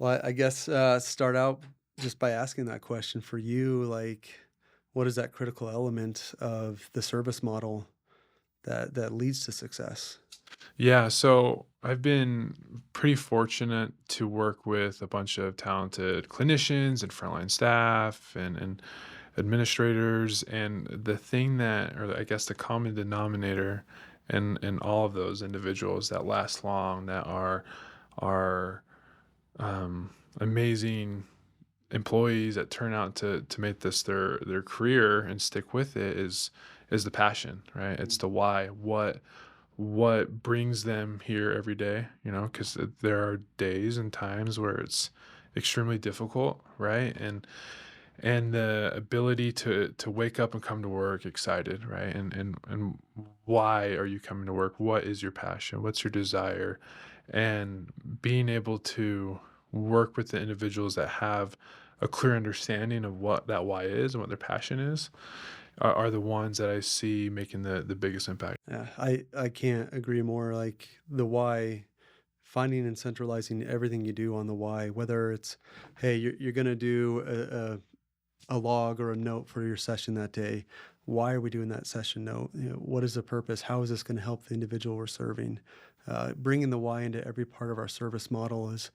Well, I guess start out just by asking that question for you. Like, what is that critical element of the service model that leads to success? Yeah, so I've been pretty fortunate to work with a bunch of talented clinicians and frontline staff and administrators. And the thing that, or I guess the common denominator in all of those individuals that last long, that are amazing employees that turn out to make this their career and stick with it is the passion, right? It's the why. What brings them here every day, because there are days and times where it's extremely difficult, right? And the ability to wake up and come to work excited, right? And why are you coming to work? What is your passion? What's your desire? And being able to work with the individuals that have a clear understanding of what that why is and what their passion is are the ones that I see making the biggest impact. Yeah, I can't agree more. Like the why, finding and centralizing everything you do on the why, whether it's, hey, you're going to do a log or a note for your session that day. Why are we doing that session note? What is the purpose? How is this going to help the individual we're serving? Bringing the why into every part of our service model is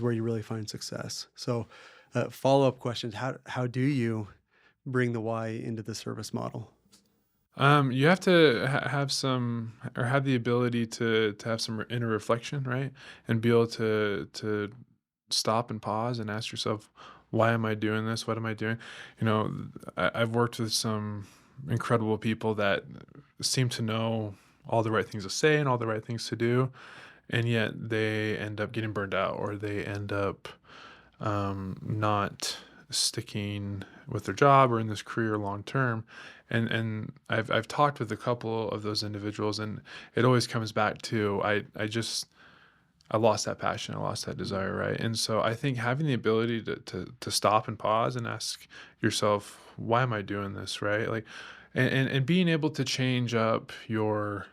where you really find success. So, follow up questions: how do you bring the why into the service model? You have to have some, or have the ability to have some inner reflection, right? And be able to stop and pause and ask yourself, why am I doing this? What am I doing? I've worked with some incredible people that seem to know all the right things to say and all the right things to do, and yet they end up getting burned out, or they end up not sticking with their job or in this career long term. And I've talked with a couple of those individuals, and it always comes back to I lost that passion, I lost that desire, right? And so I think having the ability to stop and pause and ask yourself, why am I doing this, right? Like, and being able to change up your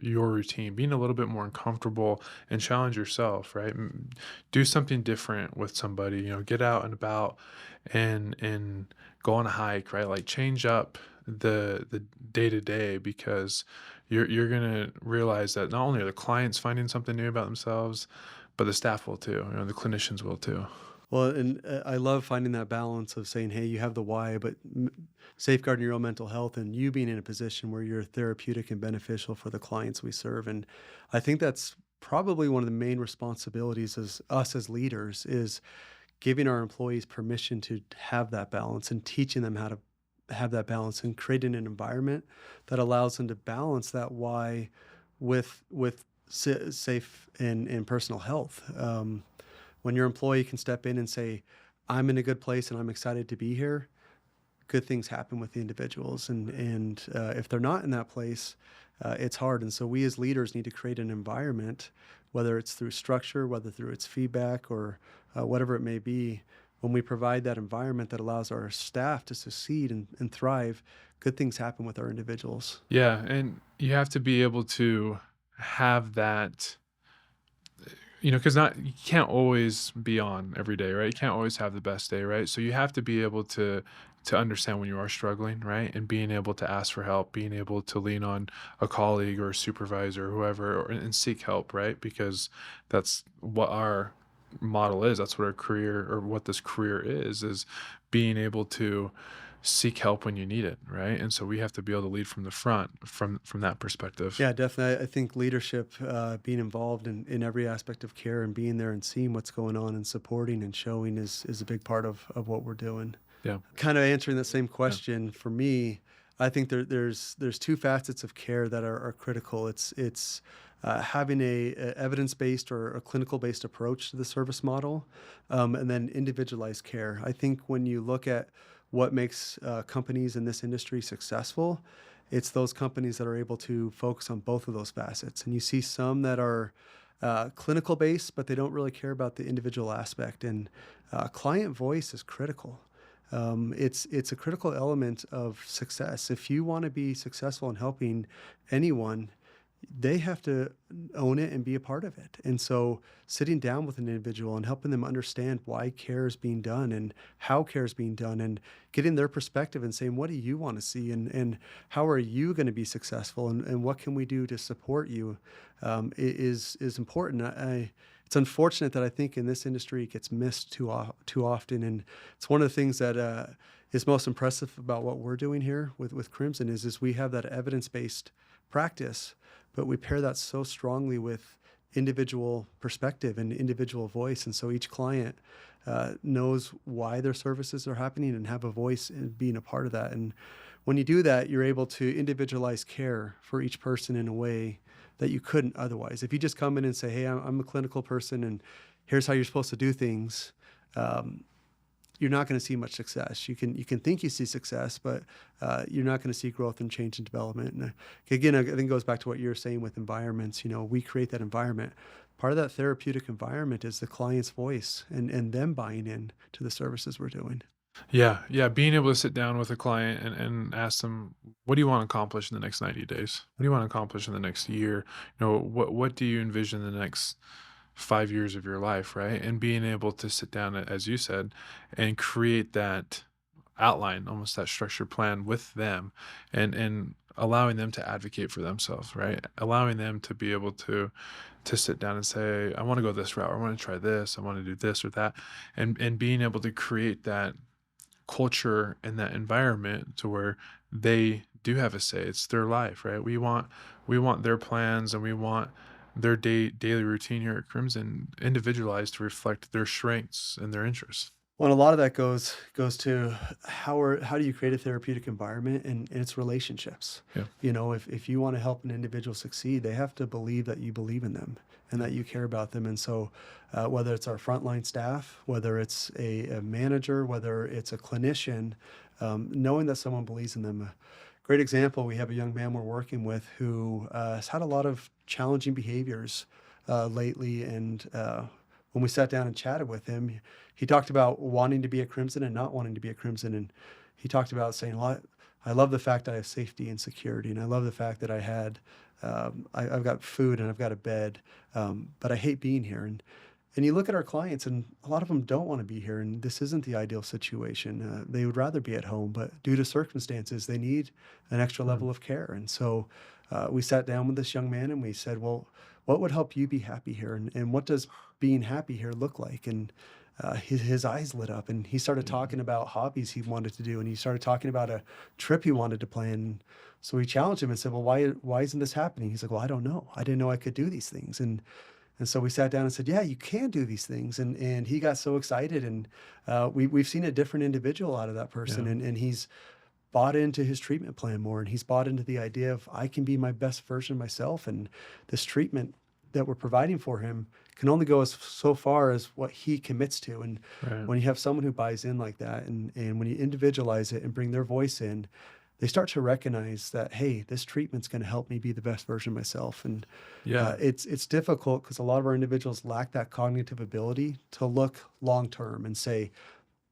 routine, being a little bit more uncomfortable and challenge yourself, right? Do something different with somebody, get out and about and go on a hike, right? Like change up the day to day, because you're gonna realize that not only are the clients finding something new about themselves, but the staff will too, the clinicians will too. Well, and I love finding that balance of saying, hey, you have the why, but safeguarding your own mental health and you being in a position where you're therapeutic and beneficial for the clients we serve. And I think that's probably one of the main responsibilities as us as leaders is giving our employees permission to have that balance and teaching them how to have that balance and creating an environment that allows them to balance that why with safe and personal health. When your employee can step in and say, "I'm in a good place and I'm excited to be here," good things happen with the individuals. And if they're not in that place, it's hard. And so we as leaders need to create an environment, whether it's through structure, whether through its feedback or whatever it may be. When we provide that environment that allows our staff to succeed and thrive, good things happen with our individuals. Yeah, and you have to be able to have that. Because not you can't always be on every day, right? You can't always have the best day, right? So you have to be able to understand when you are struggling, right? And being able to ask for help, being able to lean on a colleague or a supervisor or whoever, and seek help, right? Because that's what our model is. That's what our career, or what this career is being able to seek help when you need it, right? And so we have to be able to lead from the front from that perspective. Yeah, definitely. I think leadership, being involved in every aspect of care and being there and seeing what's going on and supporting and showing is a big part of what we're doing. Yeah. Kind of answering the same Yeah. question for me, I think there's two facets of care that are critical. It's having a evidence-based or a clinical-based approach to the service model, and then individualized care. I think when you look at what makes companies in this industry successful, it's those companies that are able to focus on both of those facets. And you see some that are clinical based, but they don't really care about the individual aspect. And client voice is critical. It's a critical element of success. If you want to be successful in helping anyone, they have to own it and be a part of it. And so sitting down with an individual and helping them understand why care is being done and how care is being done and getting their perspective and saying, what do you want to see? And how are you going to be successful? And what can we do to support you is important. It's unfortunate that I think in this industry it gets missed too often. And it's one of the things that is most impressive about what we're doing here with Crimson is we have that evidence-based practice, but we pair that so strongly with individual perspective and individual voice. And so each client knows why their services are happening and have a voice in being a part of that. And when you do that, you're able to individualize care for each person in a way that you couldn't otherwise. If you just come in and say, hey, I'm a clinical person and here's how you're supposed to do things, you're not going to see much success. You can think you see success, but you're not going to see growth and change and development. And again, I think it goes back to what you're saying with environments. We create that environment. Part of that therapeutic environment is the client's voice and them buying in to the services we're doing. Yeah, yeah. Being able to sit down with a client and ask them, what do you want to accomplish in the next 90 days? What do you want to accomplish in the next year? What do you envision the next 5 years of your life, right? And being able to sit down, as you said, and create that outline, almost that structured plan with them, and allowing them to advocate for themselves, right? Allowing them to be able to sit down and say, I want to go this route, I want to try this, I want to do this or that, and being able to create that culture and that environment to where they do have a say. It's their life, right? We want their plans, and we want their daily routine here at Crimson individualized to reflect their strengths and their interests. Well, and a lot of that goes to how do you create a therapeutic environment and its relationships. Yeah. If you want to help an individual succeed, they have to believe that you believe in them and that you care about them. And so whether it's our frontline staff, whether it's a manager, whether it's a clinician, knowing that someone believes in them. Great example, we have a young man we're working with who has had a lot of challenging behaviors lately. And when we sat down and chatted with him, he talked about wanting to be at Crimson and not wanting to be at Crimson. And he talked about saying, well, I love the fact that I have safety and security. And I love the fact that I've got food and I've got a bed, but I hate being here. And you look at our clients, and a lot of them don't want to be here, and this isn't the ideal situation. They would rather be at home, but due to circumstances, they need an extra level of care. And so we sat down with this young man and we said, well, what would help you be happy here? And what does being happy here look like? And his eyes lit up, and he started talking about hobbies he wanted to do, and he started talking about a trip he wanted to plan. So we challenged him and said, well, why isn't this happening? He's like, well, I don't know. I didn't know I could do these things. And so we sat down and said, yeah, you can do these things. And he got so excited. And we've seen a different individual out of that person. Yeah. And he's bought into his treatment plan more. And he's bought into the idea of I can be my best version of myself. And this treatment that we're providing for him can only go so far as what he commits to. And Right. when you have someone who buys in like that, and when you individualize it and bring their voice in, they start to recognize that, hey, this treatment's going to help me be the best version of myself. And Yeah. it's difficult because a lot of our individuals lack that cognitive ability to look long term and say,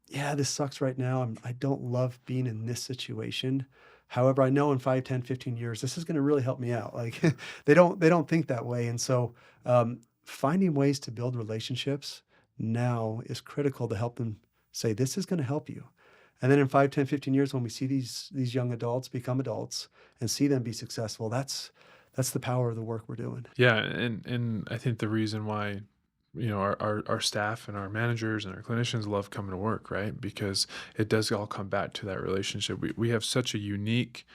yeah, this sucks right now. I don't love being in this situation. However, I know in 5, 10, 15 years, this is going to really help me out. Like they don't think that way. And so finding ways to build relationships now is critical to help them say, this is going to help you. And then in 5, 10, 15 years, when we see these young adults become adults and see them be successful, that's the power of the work we're doing. Yeah, and I think the reason why, our staff and our managers and our clinicians love coming to work, right? Because it does all come back to that relationship. We have such a unique,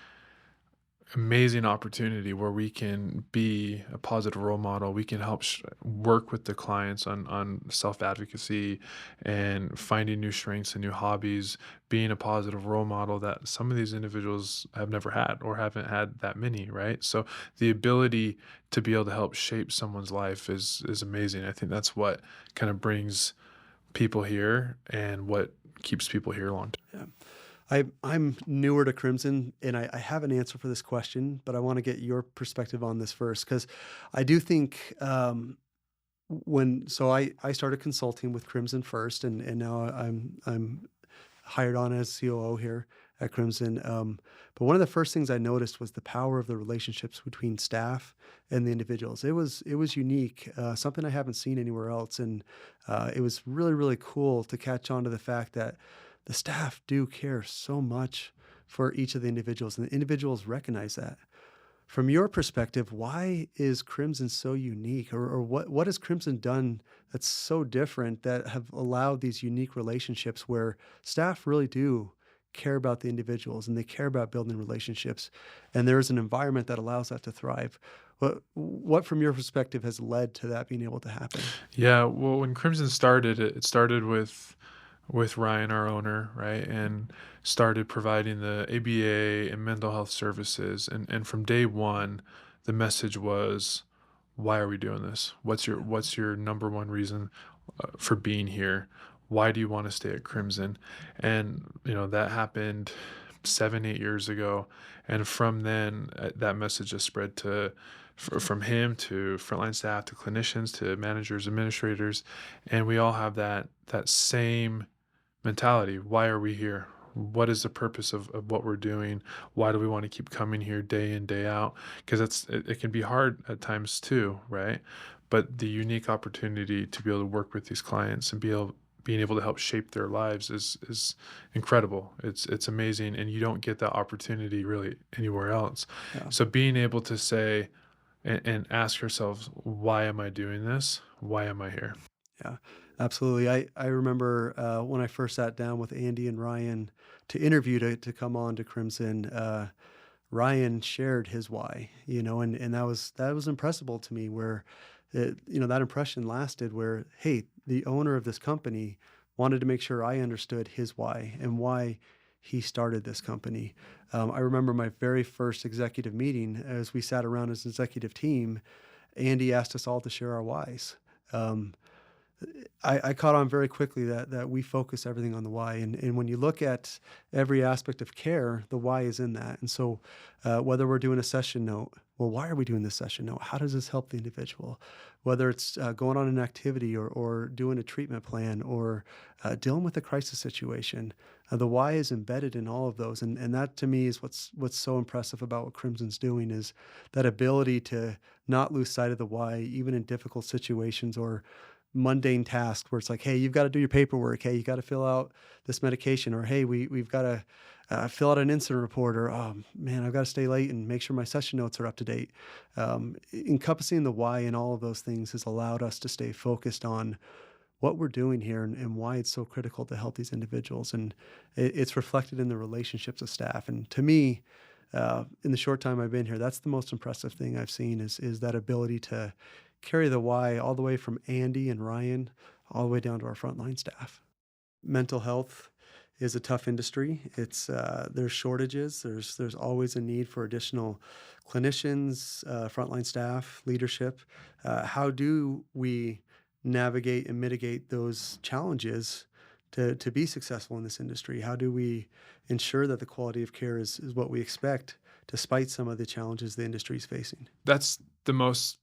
amazing opportunity where we can be a positive role model. We can help work with the clients on self-advocacy and finding new strengths and new hobbies, being a positive role model that some of these individuals have never had or haven't had that many, right? So the ability to be able to help shape someone's life is amazing. I think that's what kind of brings people here and what keeps people here long term. Yeah. I'm newer to Crimson, and I have an answer for this question, but I want to get your perspective on this first, because I do think I started consulting with Crimson first, and now I'm hired on as COO here. at Crimson. But one of the first things I noticed was the power of the relationships between staff and the individuals. It was unique, something I haven't seen anywhere else, and it was really really cool to catch on to the fact that the staff do care so much for each of the individuals, and the individuals recognize that. From your perspective, why is Crimson so unique, or what has Crimson done that's so different that have allowed these unique relationships where staff really do care about the individuals and they care about building relationships, and there's an environment that allows that to thrive? What from your perspective has led to that being able to happen? Yeah, well, when Crimson started, it started with Ryan, our owner, right, and started providing the ABA and mental health services, and from day one, the message was, why are we doing this? What's your number one reason for being here? Why do you want to stay at Crimson? And that happened 7, 8 years ago, and from then that message has spread to from him to frontline staff to clinicians to managers, administrators, and we all have that same mentality. Why are we here? What is the purpose of what we're doing? Why do we want to keep coming here day in, day out? Because it can be hard at times too, right? But the unique opportunity to be able to work with these clients and being able to help shape their lives is incredible. It's amazing, and you don't get that opportunity really anywhere else. Yeah. So being able to say and ask yourselves, why am I doing this? Why am I here? Yeah, absolutely. I remember when I first sat down with Andy and Ryan to interview to come on to Crimson. Ryan shared his why, and that was impressible to me. Where that impression lasted. Where, hey, the owner of this company wanted to make sure I understood his why and why he started this company. I remember my very first executive meeting as we sat around as an executive team. Andy asked us all to share our whys. Um, I caught on very quickly that we focus everything on the why. And when you look at every aspect of care, the why is in that. And so whether we're doing a session note, well, why are we doing this session note? How does this help the individual? Whether it's going on an activity or doing a treatment plan or dealing with a crisis situation, the why is embedded in all of those. And that to me is what's so impressive about what Crimson's doing is that ability to not lose sight of the why, even in difficult situations or mundane tasks where it's like, hey, you've got to do your paperwork. Hey, you got to fill out this medication, or hey, we've got to fill out an incident report, or oh man, I've got to stay late and make sure my session notes are up to date. Encompassing the why in all of those things has allowed us to stay focused on what we're doing here and why it's so critical to help these individuals. And it's reflected in the relationships of staff. And to me, in the short time I've been here, that's the most impressive thing I've seen is that ability to carry the why all the way from Andy and Ryan all the way down to our frontline staff. Mental health is a tough industry. There's shortages. There's always a need for additional clinicians, frontline staff, leadership. How do we navigate and mitigate those challenges to be successful in this industry? How do we ensure that the quality of care is what we expect, despite some of the challenges the industry is facing? That's the most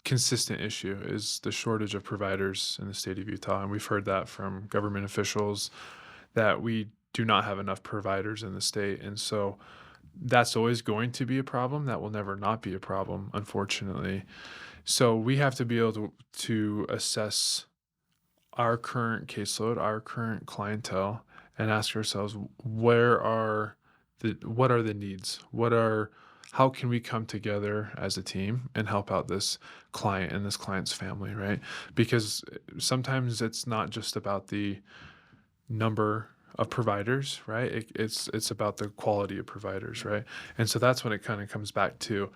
consistent issue, is the shortage of providers in the state of Utah. And we've heard that from government officials that we do not have enough providers in the state. And so that's always going to be a problem. That will never not be a problem, unfortunately. So we have to be able to assess our current caseload, our current clientele, and ask ourselves, what are the needs? How can we come together as a team and help out this client and this client's family, right? Because sometimes it's not just about the number of providers, right? It's about the quality of providers, right? And so that's when it kind of comes back to,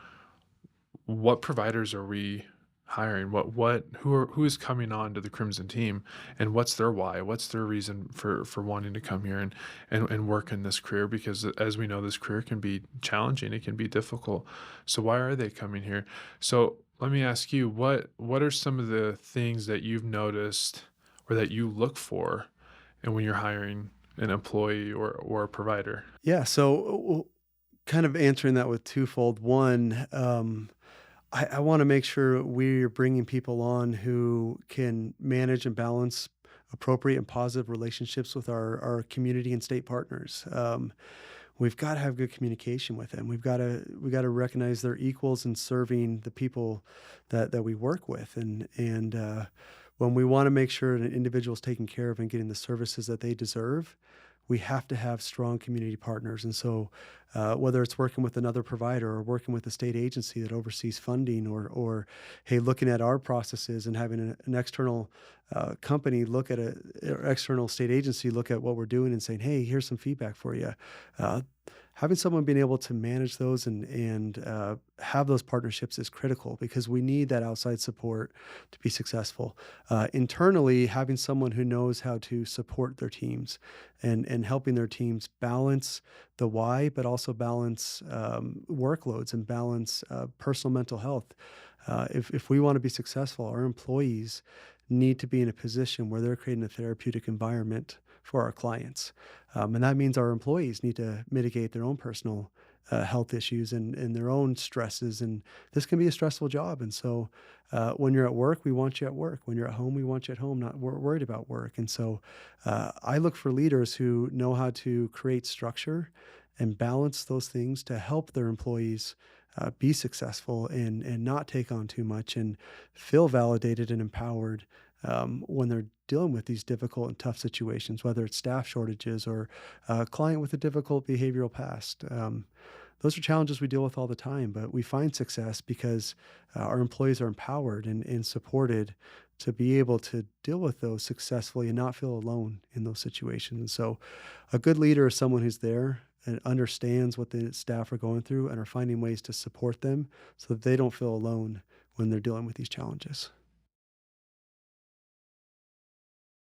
what providers are we hiring? Who is coming on to the Crimson team, and what's their why? What's their reason for wanting to come here and work in this career? Because as we know, this career can be challenging, it can be difficult. So why are they coming here? So let me ask you, what are some of the things that you've noticed or that you look for and when you're hiring an employee or a provider? Yeah, so kind of answering that with twofold. One, I want to make sure we're bringing people on who can manage and balance appropriate and positive relationships with our community and state partners. we've got to have good communication with them. We got to recognize they're equals in serving the people that we work with, and when we want to make sure an individual is taken care of and getting the services that they deserve, we have to have strong community partners. And so, whether it's working with another provider or working with a state agency that oversees funding, or hey, looking at our processes and having an external company look at or external state agency look at what we're doing and saying, hey, here's some feedback for you. Uh, Having someone being able to manage those and have those partnerships is critical because we need that outside support to be successful. Internally, having someone who knows how to support their teams and helping their teams balance the why, but also balance workloads and balance personal mental health. If we want to be successful, our employees need to be in a position where they're creating a therapeutic environment for our clients. And that means our employees need to mitigate their own personal health issues and their own stresses. And this can be a stressful job. And so when you're at work, we want you at work. When you're at home, we want you at home, not worried about work. And so I look for leaders who know how to create structure and balance those things to help their employees be successful and not take on too much and feel validated and empowered when they're dealing with these difficult and tough situations, whether it's staff shortages or a client with a difficult behavioral past. Those are challenges we deal with all the time, but we find success because our employees are empowered and supported to be able to deal with those successfully and not feel alone in those situations. And so a good leader is someone who's there and understands what the staff are going through and are finding ways to support them so that they don't feel alone when they're dealing with these challenges.